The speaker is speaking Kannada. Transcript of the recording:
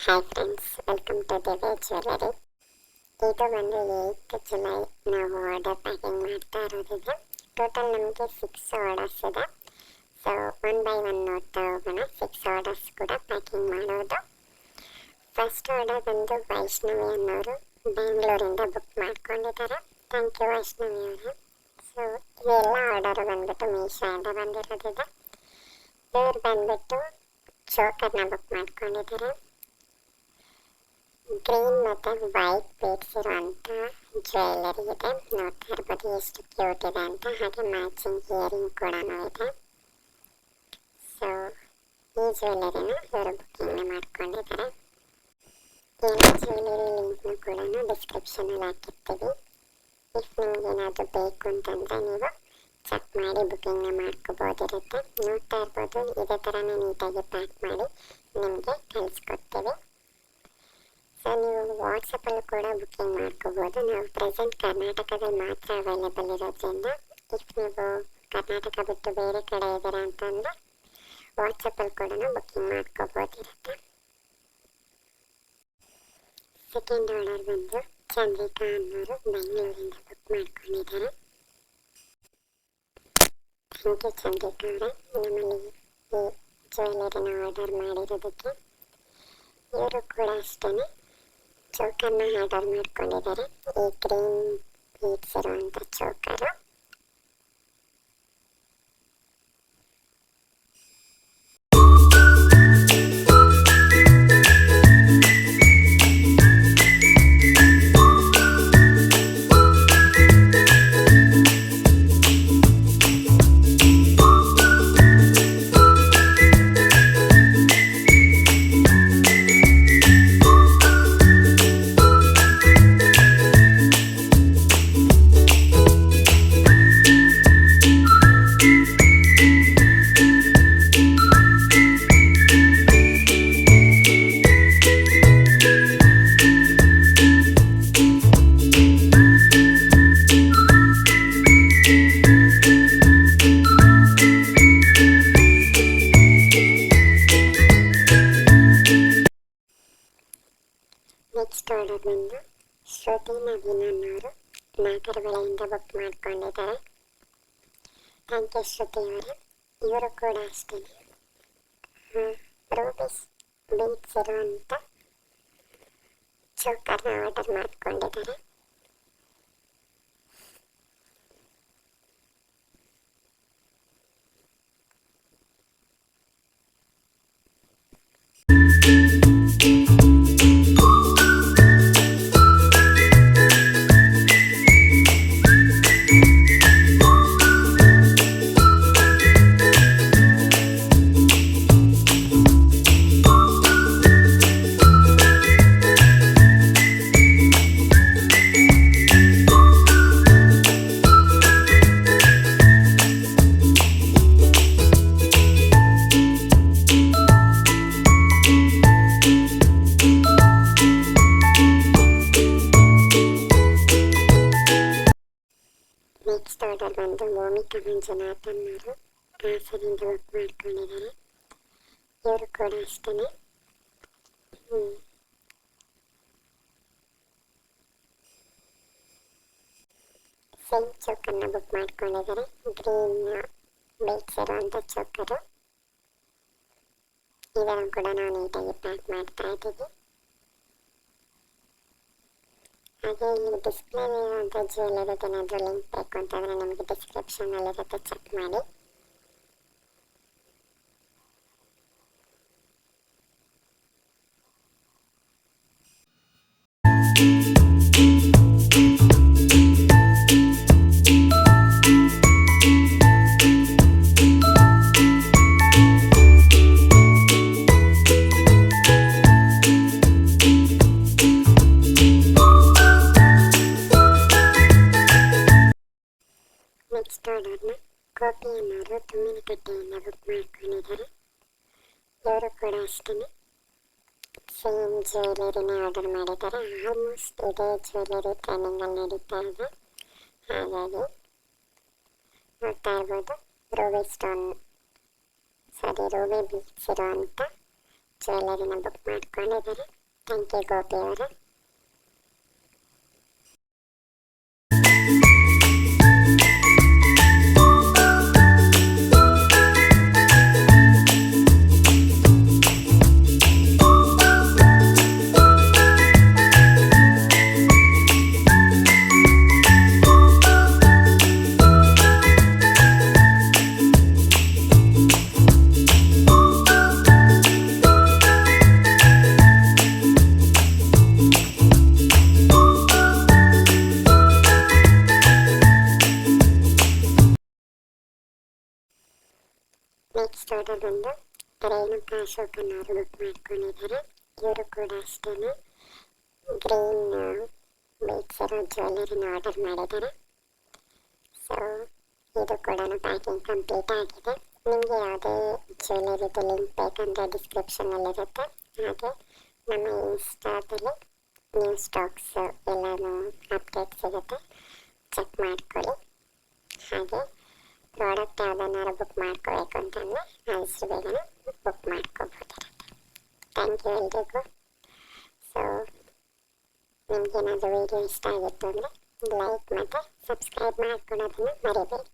ಹಾಯ್ ಫ್ರೆಂಡ್ಸ್, ವೆಲ್ಕಮ್ ಟು ದಿವ್ಯ ಜ್ಯುವೆಲರಿ. ಇದು ಬಂದು 8th ಜುಲೈ ನಾವು ಆರ್ಡರ್ ಪ್ಯಾಕಿಂಗ್ ಮಾಡ್ತಾ ಇರೋದಿದೆ. ಟೋಟಲ್ ನಮಗೆ 6 ಆರ್ಡರ್ಸ್ ಇದೆ. ಸೊ 1 by 1 ನೋಡ್ತಾ ಹೋಗೋಣ. 6 ಆರ್ಡರ್ಸ್ ಕೂಡ ಪ್ಯಾಕಿಂಗ್ ಮಾಡೋದು. ಫಸ್ಟ್ ಆರ್ಡರ್ ಬಂದು ವೈಷ್ಣವಿ ಅನ್ನೋರು ಬೆಂಗಳೂರಿಂದ ಬುಕ್ ಮಾಡ್ಕೊಂಡಿದ್ದಾರೆ. ಥ್ಯಾಂಕ್ ಯು ವೈಷ್ಣವಿ ಅವರೇ. ಸೊ ಇವೆಲ್ಲ ಆರ್ಡರ್ ಬಂದ್ಬಿಟ್ಟು ಮೀಶೋಯಿಂದ ಬಂದಿರೋದಿದೆ. ಇವ್ರು ಬಂದ್ಬಿಟ್ಟು ಚೋಕರ್ನ ಬುಕ್ ಮಾಡ್ಕೊಂಡಿದ್ದಾರೆ. ಗ್ರೀನ್ ಮತ್ತು ವೈಟ್ ಬೀಡ್ಸ್ ಇರುವಂಥ ಜ್ಯುವೆಲರಿ ಇದೆ. ನೋಡ್ತಾ ಇರ್ಬೋದು ಎಷ್ಟು ಕ್ಯೂಟ್ ಇದೆ ಅಂತ. ಹಾಗೆ ಮ್ಯಾಚಿಂಗ್ ಇಯರಿಂಗ್ ಕೂಡ ಇದೆ. ಸೊ ಈ ಜ್ಯುವೆಲರಿನ ಇವರು ಬುಕ್ಕಿಂಗ್ನ ಮಾಡ್ಕೊಂಡಿದ್ದಾರೆ. ಎಲ್ಲ ಜ್ಯುವೆಲರಿ ಲಿಂಕ್ನ ಕೂಡ ಡಿಸ್ಕ್ರಿಪ್ಷನಲ್ಲಿ ಹಾಕಿರ್ತೀವಿ. ಇಫ್ ನಿಮ್ಗೆ ಏನಾದರೂ ಬೇಕು ಅಂತಂದರೆ ನೀವು ಚೆಕ್ ಮಾಡಿ ಬುಕ್ಕಿಂಗ್ನ ಮಾಡ್ಕೋಬೋದಿರುತ್ತೆ. ನೋಡ್ತಾ ಇರ್ಬೋದು ಇದೇ ಥರನೇ ನೀಟಾಗಿ ಪ್ಯಾಕ್ ಮಾಡಿ ನಿಮಗೆ ಕಳಿಸ್ಕೊಡ್ತೀವಿ. ಸೊ ನೀವು ವಾಟ್ಸಪ್ಪಲ್ಲೂ ಕೂಡ ಬುಕ್ಕಿಂಗ್ ಮಾಡ್ಕೋಬೋದು. ನಾವು ಪ್ರೆಸೆಂಟ್ ಕರ್ನಾಟಕದಲ್ಲಿ ಮಾತ್ರ ಅವೈಲೇಬಲ್ ಇರೋದ್ರಿಂದ ಇಫ್ ನೀವು ಕರ್ನಾಟಕ ಬಿಟ್ಟು ಬೇರೆ ಕಡೆ ಇದ್ದೀರಾ ಅಂತಂದರೆ ವಾಟ್ಸಪ್ಪಲ್ಲಿ ಕೂಡ ಬುಕ್ಕಿಂಗ್ ಮಾಡ್ಕೋಬೋದಿರುತ್ತೆ. ಸೆಕೆಂಡ್ ಆರ್ಡರ್ ಬಂದು ಚಂದ್ರಿಕಾ ಅನ್ನೋರು ಬೆಂಗಳೂರಿಂದ ಬುಕ್ ಮಾಡ್ಕೊಂಡಿದ್ದಾರೆ. ಥ್ಯಾಂಕ್ ಯು ಚಂದ್ರಿಕಾ ಅವರೇ, ನಮ್ಮಲ್ಲಿ ಈ ಜ್ಯುವೆಲರಿನ ಆರ್ಡರ್ ಮಾಡಿರೋದಕ್ಕೆ. ಇವರು ಕೂಡ ಅಷ್ಟೇ ಚೋಕರ್ನ ಆರ್ಡರ್ ಮಾಡ್ಕೊಂಡಿದ್ದಾರೆ. ಈ ಗ್ರೀನ್ ಬೀಡ್ಸ್ ಇರುವಂಥ ಚೋಕರು. ನೆಕ್ಸ್ಟ್ ಆರ್ಡರ್ ಬಂದು ಶ್ರುತಿ ನವೀನ್ ಅನ್ನೋರು ನಾಗರಬಳೆಯಿಂದ ಬುಕ್ ಮಾಡ್ಕೊಂಡಿದ್ದಾರೆ. ಥ್ಯಾಂಕ್ ಯು ಶ್ರುತಿ ಅವರೇ. ಇವರು ಕೂಡ ಅಷ್ಟೇ ರೂಬೀಸ್ ಬೀಡ್ಸ್ ಇರುವಂಥ ಚೋಕರ್ನ ಆರ್ಡರ್ ಮಾಡ್ಕೊಂಡಿದ್ದಾರೆ. ನೆಕ್ಸ್ಟ್ ಆರ್ಡರ್ ಬಂದು ಭೂಮಿಕಾ ಮಂಜುನಾಥ್ ಅನ್ನೋರು ಹಾಸನದಿಂದ ಬುಕ್ ಮಾಡ್ಕೊಂಡಿದ್ದಾರೆ. ಇವರು ಕೂಡ ಅಷ್ಟೇ ಸೇಮ್ ಚೋಕರ್ನ ಬುಕ್ ಮಾಡ್ಕೊಂಡಿದ್ದಾರೆ. ಗ್ರೀನ್ ಬೀಡ್ಸ್ ಇರುವಂಥ ಚೋಕರು. ಇದನ್ನು ಕೂಡ ನಾವು ನೀಟಾಗಿ ಪ್ಯಾಕ್ ಮಾಡ್ತಾ ಇದ್ದೀವಿ. ಹಾಗೆ ಇಲ್ಲಿ ಡಿಸ್ಪ್ಲೇಲಿ ಇರುವಂಥ ಜ್ಯುವೆಲರಿಗೆ ಏನಾದರೂ ಲಿಂಕ್ ಬೇಕು ಅಂತಂದರೆ ನಮಗೆ ಡಿಸ್ಕ್ರಿಪ್ಷನಲ್ಲಿರುತ್ತೆ, ಚೆಕ್ ಮಾಡಿ. ನೆಕ್ಸ್ಟ್ ಆರ್ಡರ್ನ ಗೋಪಿ ಅನ್ನೋರು ತುಮ್ಮಿನಕಟ್ಟೆಯಿಂದ ಬುಕ್ ಮಾಡ್ಕೊಂಡಿದ್ದಾರೆ. ಇವರು ಕೂಡ ಅಷ್ಟೇ ಸೇಮ್ ಜ್ಯುವೆಲರಿನೇ ಆರ್ಡರ್ ಮಾಡಿದ್ದಾರೆ. ಆಲ್ಮೋಸ್ಟ್ ಇದೇ ಜ್ಯುವೆಲರಿ ಟ್ರೆಂಡಿಂಗಲ್ಲಿ ನಡೀತಾ ಇದೆ. ಹಾಗಾಗಿ ನೋಡ್ತಾ ಇರ್ಬೋದು ರೂಬಿ ಬೀಡ್ಸ್ ಇರುವಂಥ ಜ್ಯುವೆಲ್ಲರಿನ ಬುಕ್ ಮಾಡ್ಕೊಂಡಿದ್ದಾರೆ. ಥ್ಯಾಂಕ್ ಯು ಗೋಪಿ ಅವರ. ನೆಕ್ಸ್ಟ್ ಆರ್ಡರ್ ಬಂದು ರೇಣುಕಾ ಅಶೋಕನ್ ಅವರು ಬುಕ್ ಮಾಡ್ಕೊಂಡಿದ್ದಾರೆ. ಇವರು ಕೂಡ ಅಷ್ಟೇ ಗ್ರೀನ್ ಬೀಡ್ಸ್ ಇರೋ ಜ್ಯುವೆಲ್ಲರಿನ ಆರ್ಡರ್ ಮಾಡಿದ್ದಾರೆ. ಸೊ ಇದು ಕೂಡ ಪ್ಯಾಕಿಂಗ್ ಕಂಪ್ಲೀಟ್ ಆಗಿದೆ. ನಿಮಗೆ ಯಾವುದೇ ಜ್ಯುವೆಲ್ಲರಿದು ಲಿಂಕ್ ಬೇಕಂದರೆ ಡಿಸ್ಕ್ರಿಪ್ಷನಲ್ಲಿರುತ್ತೆ. ಹಾಗೆ ನಮ್ಮ ಇನ್ಸ್ಟಾದಲ್ಲಿ ನ್ಯೂ ಸ್ಟಾಕ್ಸ್ ಎಲ್ಲನೂ ಅಪ್ಡೇಟ್ ಸಿಗುತ್ತೆ, ಚೆಕ್ ಮಾಡ್ಕೊಳ್ಳಿ. ಹಾಗೆ ಪ್ರಾಡಕ್ಟ್ ಯಾವುದನ್ನಾರು ಬುಕ್ ಮಾಡ್ಕೋಬೇಕು ಅಂತಂದರೆ ಆದಷ್ಟು ಬೇಗನೆ ಬುಕ್ ಮಾಡ್ಕೋಬೋದಿರುತ್ತೆ. ಥ್ಯಾಂಕ್ ಯು ಎಲ್ರಿಗೂ. ಸೊ ನಿಮಗೇನಾದರೂ ವಿಡಿಯೋ ಇಷ್ಟ ಆಗಿತ್ತು ಅಂದರೆ ಲೈಕ್ ಮತ್ತು ಸಬ್ಸ್ಕ್ರೈಬ್ ಮಾಡ್ಕೊಳೋದನ್ನು ಮರಿಬೇಡಿ.